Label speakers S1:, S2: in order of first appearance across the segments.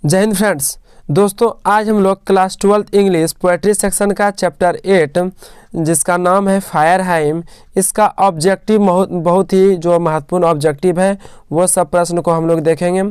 S1: जय हिंद फ्रेंड्स। दोस्तों आज हम लोग क्लास 12 इंग्लिश पोएट्री सेक्शन का चैप्टर 8 जिसका नाम है फायर हाइम, इसका ऑब्जेक्टिव बहुत ही जो महत्वपूर्ण ऑब्जेक्टिव है वो सब प्रश्न को हम लोग देखेंगे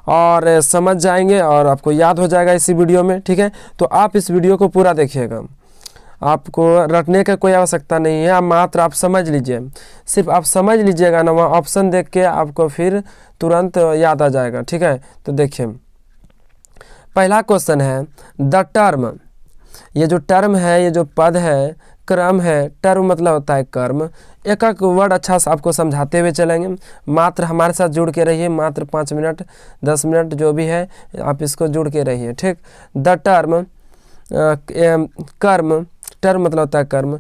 S1: और समझ जाएंगे और आपको याद हो जाएगा इसी वीडियो में। ठीक है, तो आप इस वीडियो को पूरा देखिएगा, आपको रटने का कोई आवश्यकता नहीं है, मात्र आप समझ लीजिए। सिर्फ आप समझ लीजिएगा ना, वहाँ ऑप्शन देख के आपको फिर तुरंत याद आ जाएगा। ठीक है, तो देखिए पहला क्वेश्चन है द टर्म। ये जो टर्म है, ये जो पद है, क्रम है। टर्म मतलब होता है कर्म। एक एक वर्ड अच्छा से आपको समझाते हुए चलेंगे, मात्र हमारे साथ जुड़ के रहिए। मात्र 5 मिनट 10 मिनट जो भी है आप इसको जुड़ के रहिए। ठीक, द टर्म कर्म, टर्म मतलब होता है कर्म।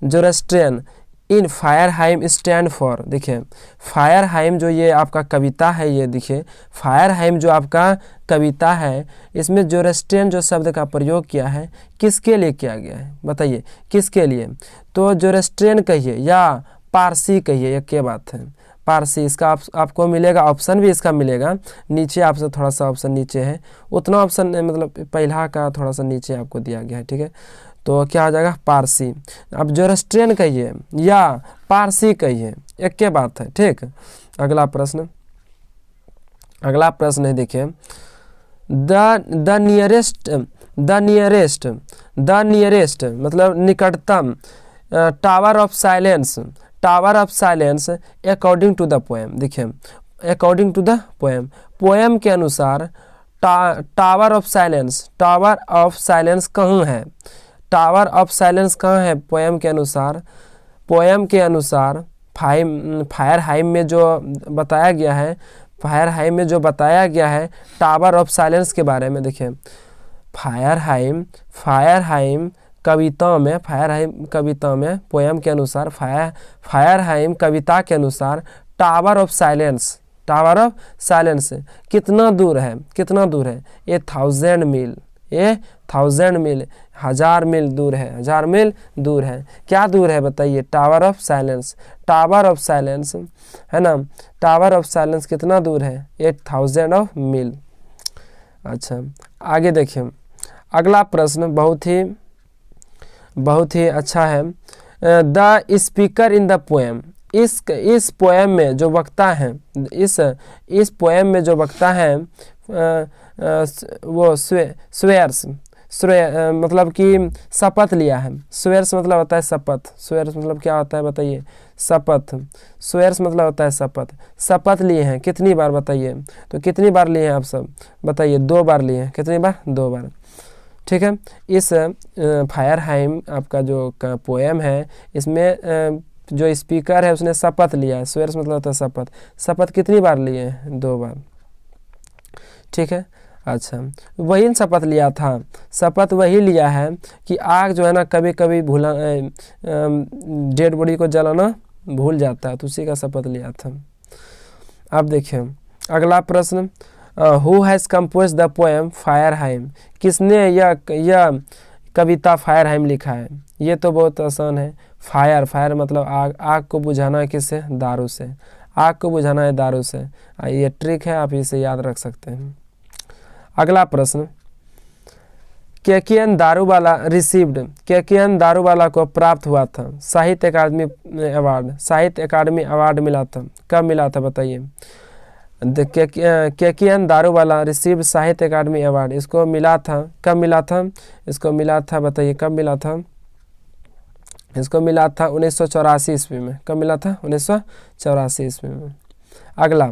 S1: Zoroastrian in fire hymn stand for. देखिए फायर हाइम जो ये आपका कविता है, ये देखिए फायर हाइम जो आपका कविता है, इसमें जोरस्ट्रेन जो शब्द का प्रयोग किया है किसके लिए किया गया है, बताइए किसके लिए। तो जोरस्ट्रेन कहिए या पारसी कहिए, एक क्या बात है। पारसी इसका आपको मिलेगा, ऑप्शन भी इसका मिलेगा नीचे, आपसे थोड़ा सा ऑप्शन नीचे है, उतना ऑप्शन मतलब पहला का थोड़ा सा नीचे आपको दिया गया है। ठीक है, तो क्या आ जाएगा पारसी। अब जोरस्ट्रेन कहिए या पारसी कहिए, एक के बात है। ठीक, अगला प्रश्न है, देखिए द नियरेस्ट मतलब निकटतम। Tower of silence according to the poem. देखिए अकॉर्डिंग टू द पोएम के अनुसार टावर ऑफ साइलेंस कहाँ है, टावर ऑफ साइलेंस कहाँ है पोएम के अनुसार। फायर हाइम में जो बताया गया है, टावर ऑफ साइलेंस के बारे में। देखिए फायर हाइम कविता में पोएम के अनुसार, फायर हाइम कविता के अनुसार टावर ऑफ साइलेंस कितना दूर है, 1000 मील, 1000 मील दूर है। क्या दूर है बताइए, टावर ऑफ साइलेंस है ना। टावर ऑफ साइलेंस कितना दूर है, 8000 मील। अच्छा आगे देखिए, अगला प्रश्न बहुत ही अच्छा है। The speaker in the poem. इस पोएम में जो वक्ता है, इस पोएम में जो वक्ता है वो स्वेयर्स मतलब कि शपथ लिया है। स्वेयर्स मतलब होता है शपथ। स्वेयर्स मतलब क्या होता है बताइए, शपथ। स्वेयर्स मतलब होता है शपथ लिए हैं कितनी बार बताइए, तो कितनी बार लिए हैं आप सब बताइए, 2 बार लिए हैं। कितनी बार, 2 बार। ठीक है, इस फायर हाइम आपका जो पोएम है, इसमें जो स्पीकर है उसने शपथ लिया है। स्वेयर्स मतलब होता है शपथ कितनी बार लिए हैं, 2 बार। ठीक है, अच्छा वही शपथ वही लिया है कि आग जो है ना कभी कभी डेड बॉडी को जलाना भूल जाता है, तो उसी का शपथ लिया था। अब देखिए अगला प्रश्न, who has compose the poem fire hymn. किसने यह कविता फायर हाइम लिखा है। ये तो बहुत आसान है। फायर मतलब आग को बुझाना है किससे, दारू से। आग को बुझाना है दारू से, ये ट्रिक है, आप इसे याद रख सकते हैं। अगला प्रश्न, केकेएन दारूवाला को प्राप्त हुआ था साहित्य अकादमी अवार्ड मिला था। कब मिला था बताइए। केकेएन दारूवाला रिसीव्ड साहित्य अकादमी अवार्ड। इसको मिला था, कब मिला था, इसको मिला था बताइए कब मिला था। इसको मिला था 1984 ईस्वी में। कब मिला था, 1984 ईस्वी में। अगला,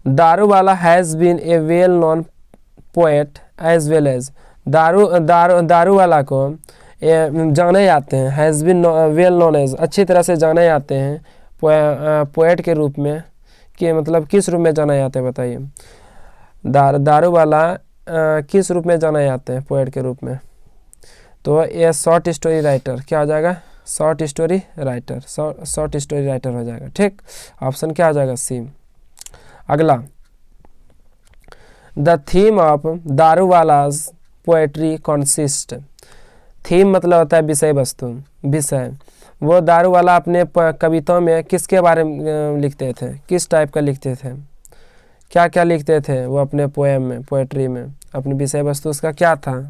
S1: Daruwalla has been a well known poet as well as. Daruwalla को जाने जाते हैं, has been well known as, अच्छी तरह से जाने जाते हैं पोएट के रूप में। कि मतलब किस रूप में जाना जाते हैं बताइए। दारूवाला किस रूप में जाना जाते हैं पोएट के रूप में, तो ये शॉर्ट स्टोरी राइटर। क्या हो जाएगा, शॉर्ट स्टोरी राइटर हो जाएगा। ठीक, ऑप्शन क्या हो जाएगा, सी। अगला, the theme of Daruwalla's poetry consist. Theme मतलब होता है विषय वस्तु, विषय। वो दारूवाला अपने कविताओं में किसके बारे में लिखते थे, किस टाइप का लिखते थे, क्या क्या लिखते थे वो अपने पोएम में, पोएट्री में, अपनी विषय वस्तु उसका क्या था?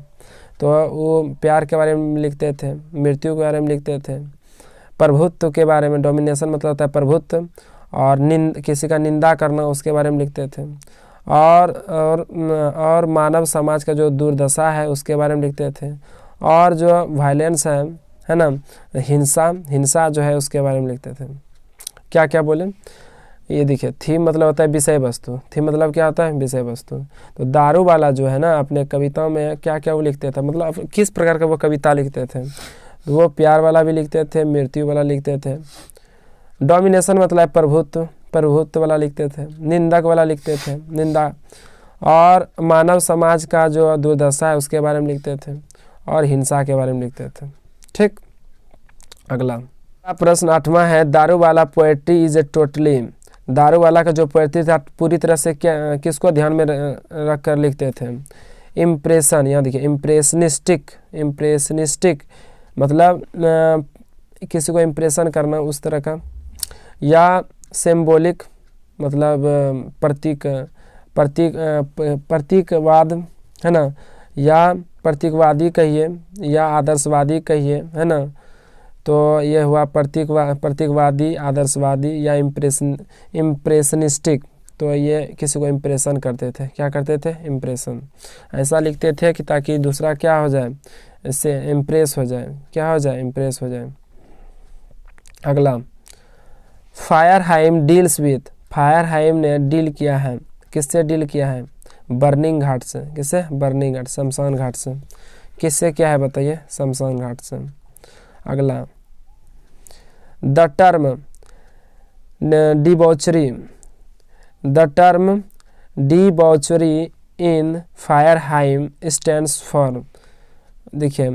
S1: तो वो प्यार के बारे में लिखते थे, मृत्यु के बारे में लिखते थे, प्रभुत्व के बारे में, डोमिनेशन मतलब होता है प्रभुत्व, और किसी का निंदा करना उसके बारे में लिखते थे, और मानव समाज का जो दुर्दशा है उसके बारे में लिखते थे, और जो वायलेंस है ना, हिंसा जो है उसके बारे में लिखते थे। क्या क्या बोले? ये देखिए, थीम मतलब होता है विषय वस्तु। थीम मतलब क्या होता है? विषय वस्तु। तो दारू वाला जो है ना अपने कविताओं में क्या क्या वो लिखते थे, मतलब किस प्रकार का वो कविता लिखते थे? तो वो प्यार वाला भी लिखते थे, मृत्यु वाला लिखते थे, डोमिनेशन मतलब प्रभुत्व वाला लिखते थे, निंदक वाला लिखते थे, निंदा, और मानव समाज का जो दुर्दशा है उसके बारे में लिखते थे, और हिंसा के बारे में लिखते थे। ठीक, अगला प्रश्न 8वां है, दारू वाला पोएट्री इज ए टोटली। दारू वाला का जो पोएट्री था पूरी तरह से क्या किसको ध्यान में रख कर लिखते थे? इम्प्रेशन, यहाँ देखिए इम्प्रेशनिस्टिक मतलब किसी को इम्प्रेशन करना उस तरह का, या सिम्बोलिक मतलब प्रतीकवाद है ना, या प्रतीकवादी कहिए, या आदर्शवादी कहिए, है ना। तो ये हुआ प्रतीकवादी, आदर्शवादी या इम्प्रेशनिस्टिक। तो ये किसी को इम्प्रेशन करते थे, क्या करते थे? इम्प्रेशन। ऐसा लिखते थे कि ताकि दूसरा क्या हो जाए, इससे इम्प्रेस हो जाए, क्या हो जाए? इम्प्रेस हो जाए। अगला, फायरहाइम डील्स विथ। फायरहाइम ने डील किया है, किससे डील किया है? बर्निंग घाट से। किससे? बर्निंग घाट, शमशान घाट से। किससे क्या है बताइए? शमशान घाट से। अगला, the term debauchery. The term debauchery in fire hymn stands for. देखिए,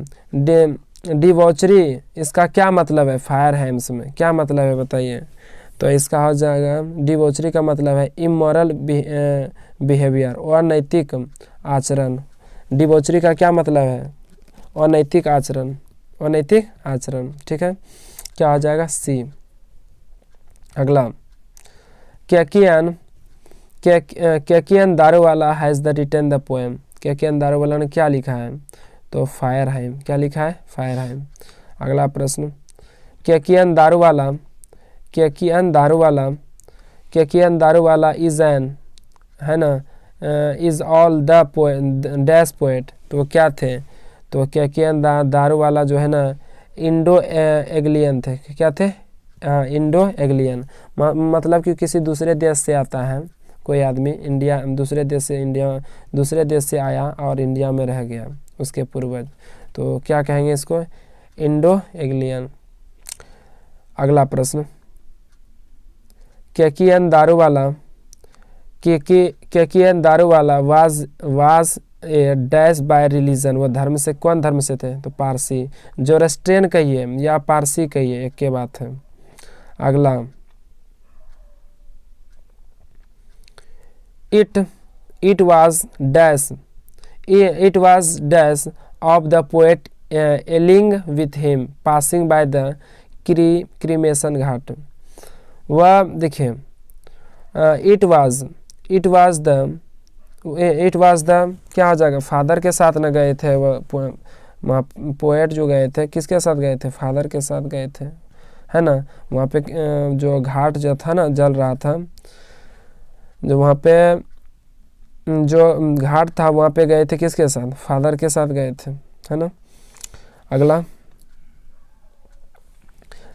S1: डिबॉचरी इसका क्या मतलब है? फायरहाइम्स में क्या मतलब है बताइए? तो इसका हो जाएगा, डिबॉचरी का मतलब है इमोरल बिहेवियर, अनैतिक आचरण। डिबॉचरी का क्या मतलब है? अनैतिक आचरण, अनैतिक आचरण। ठीक है, क्या हो जाएगा? सी। अगला, Keki Daruwalla has the written the poem. Keki Daruwalla ने क्या लिखा है? तो फायरहाइम। क्या लिखा है? फायरहाइम। अगला प्रश्न, कैकियन दारूवाला इज एन, है ना, is all the dash poet. तो क्या थे? तो कैकियन दारूवाला जो है ना इंडो एग्लियन थे। क्या थे? इंडो एग्लियन मतलब कि किसी दूसरे देश से आता है कोई आदमी, इंडिया दूसरे देश से आया और इंडिया में रह गया, उसके पूर्वज। तो क्या कहेंगे इसको? Indo Anglian. अगला प्रश्न, Keki Daruwalla was a dash by religion. वो धर्म से, कौन धर्म से थे? तो पारसी। जोरस्ट्रेन कहिए या पारसी कहिए, एक के बात है। अगला, it was dash of the poet ailing with him passing by the cremation ghat. वह देखिए, इट वाज द क्या हो जाएगा? फादर के साथ न गए थे वो पोएट जो गए थे, किसके साथ गए थे? फादर के साथ गए थे, है ना। वहाँ पे जो घाट जो था ना जल रहा था, जो वहाँ पे जो घाट था वहाँ पे गए थे किसके साथ? फादर के साथ गए थे, है ना। अगला,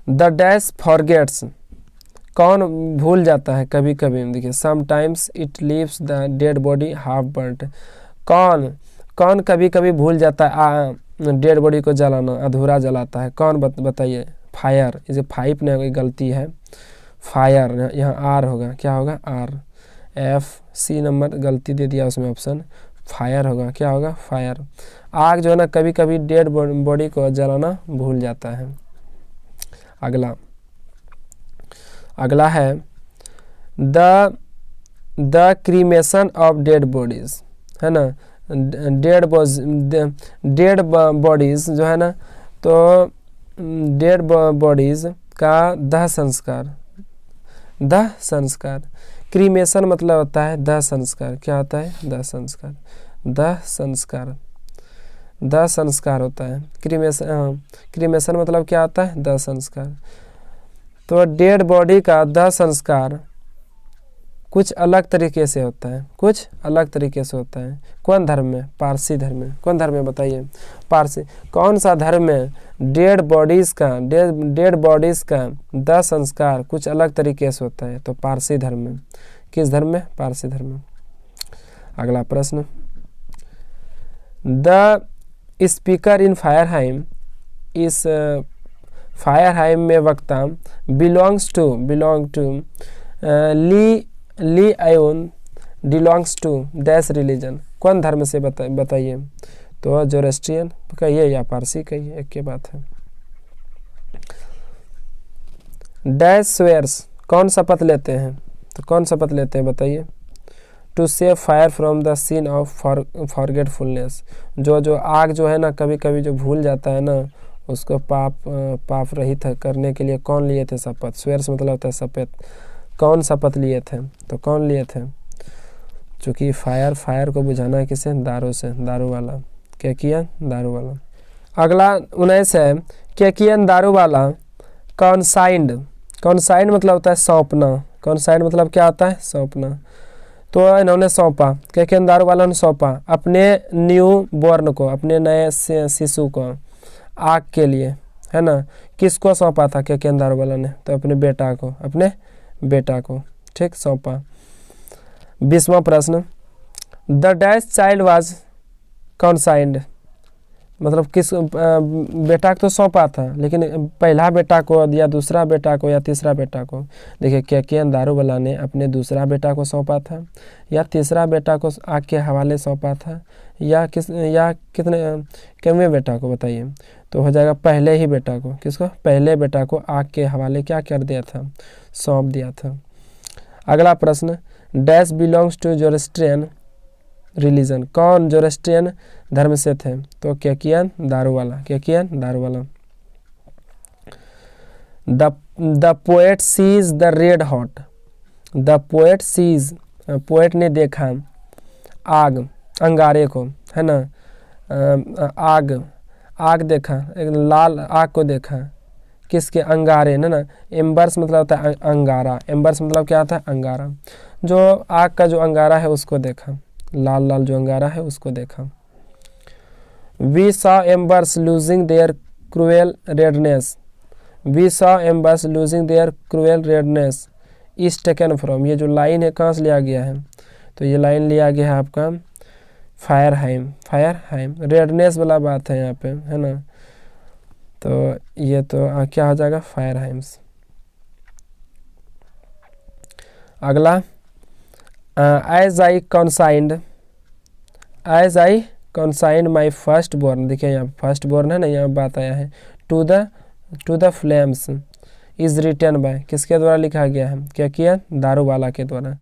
S1: द डैश फॉरगेट्स। कौन भूल जाता है कभी कभी? देखिए, sometimes it leaves the dead body half burned. कौन कभी कभी भूल जाता है डेड बॉडी को जलाना, अधूरा जलाता है? कौन बताइए? फायर। इसे फाइव ने कोई गलती है, फायर यहाँ आर होगा, क्या होगा? आर। FC नंबर गलती दे दिया उसमें ऑप्शन, फायर होगा, क्या होगा? फायर। आग जो है ना कभी कभी डेड बॉडी को जलाना भूल जाता है। अगला है the cremation of dead bodies, है ना। डेड बॉडीज जो है ना, तो डेड बॉडीज का दाह संस्कार क्रीमेशन मतलब होता है दाह संस्कार। क्या होता है? दाह संस्कार। दाह संस्कार, दाह संस्कार होता है। क्रीमेशन मतलब क्या होता है? दाह संस्कार। तो डेड बॉडी का दाह संस्कार कुछ अलग तरीके से होता है, कुछ अलग तरीके से होता है। कौन धर्म में? पारसी धर्म में। कौन धर्म में बताइए? पारसी। कौन सा धर्म में डेड बॉडीज़ का दाह संस्कार कुछ अलग तरीके से होता है? तो पारसी धर्म में। किस धर्म में? पारसी धर्म में। अगला प्रश्न, द स्पीकर इन फायरहाइम, इस फायरहाइम में वक्ता बिलोंग टू ली आयोन बिलोंग्स टू डैश रिलीजन। कौन धर्म से बताइए? तो जोरोस्ट्रियन कहिए या पारसी कहिए, एक के बात है। डैश स्वेयर्स, कौन शपथ लेते हैं? तो कौन शपथ लेते हैं बताइए? To save fire from the scene of forgetfulness, जो आग जो है ना कभी कभी जो भूल जाता है ना, उसको पाप रहित करने के लिए कौन लिए थे शपथ? स्वेयर्स मतलब होता है शपथ। कौन शपथ लिए थे? तो कौन लिए थे? चूँकि फायर को बुझाना है किसे? दारू से, दारू वाला। क्या किया? दारू वाला। अगला 19 है, केकियन दारू वाला कॉन्साइंड मतलब होता है सौंपना। कॉन्साइंड मतलब क्या होता है? सौंपना। तो इन्होंने सौंपा, केकियन दारू वाला ने सौंपा अपने न्यू बॉर्न को, अपने नए शिशु को आग के लिए, है ना। किसको सौंपा था केकियन दारू वाला ने? तो अपने बेटा को, ठीक, सौंपा। 20वां प्रश्न, द डैश चाइल्ड वाज कॉन्साइंड, मतलब किस बेटा को तो सौंपा था, लेकिन पहला बेटा को या दूसरा बेटा को या तीसरा बेटा को? देखिए, केकियन दारू वाला ने अपने दूसरा बेटा को सौंपा था, या तीसरा बेटा को आग के हवाले सौंपा था, या कितने बेटा को बताइए? तो हो जाएगा पहले ही बेटा को। किसको? पहले बेटा को आग के हवाले क्या कर दिया था? सौंप दिया था। अगला प्रश्न, dash belongs to Zoroastrian religion, कौन जोरोस्ट्रियन धर्म से थे? तो Keki N Daruwalla. The poet sees the red hot, poet ने देखा आग, अंगारे को, है ना। आग देखा, एक लाल आग को देखा। किसके? अंगारे, ना। एम्बर्स मतलब होता है अंगारा। एम्बर्स मतलब क्या होता है? अंगारा। जो आग का जो अंगारा है उसको देखा, लाल जो अंगारा है उसको देखा। We saw embers losing their cruel redness, is taken from, ये जो लाइन है कहाँ से लिया गया है? तो ये लाइन लिया गया है आपका फायरहाइम। रेडनेस वाला बात है यहाँ पे, है ना। तो ये तो क्या हो जाएगा? फायरहाइम्स। अगला, as I consigned my first born, देखिए यहाँ फर्स्ट बोर्न है ना, यहाँ बात आया है। To the flames is written by, किसके द्वारा लिखा गया है? क्या किया? दारू वाला के द्वारा।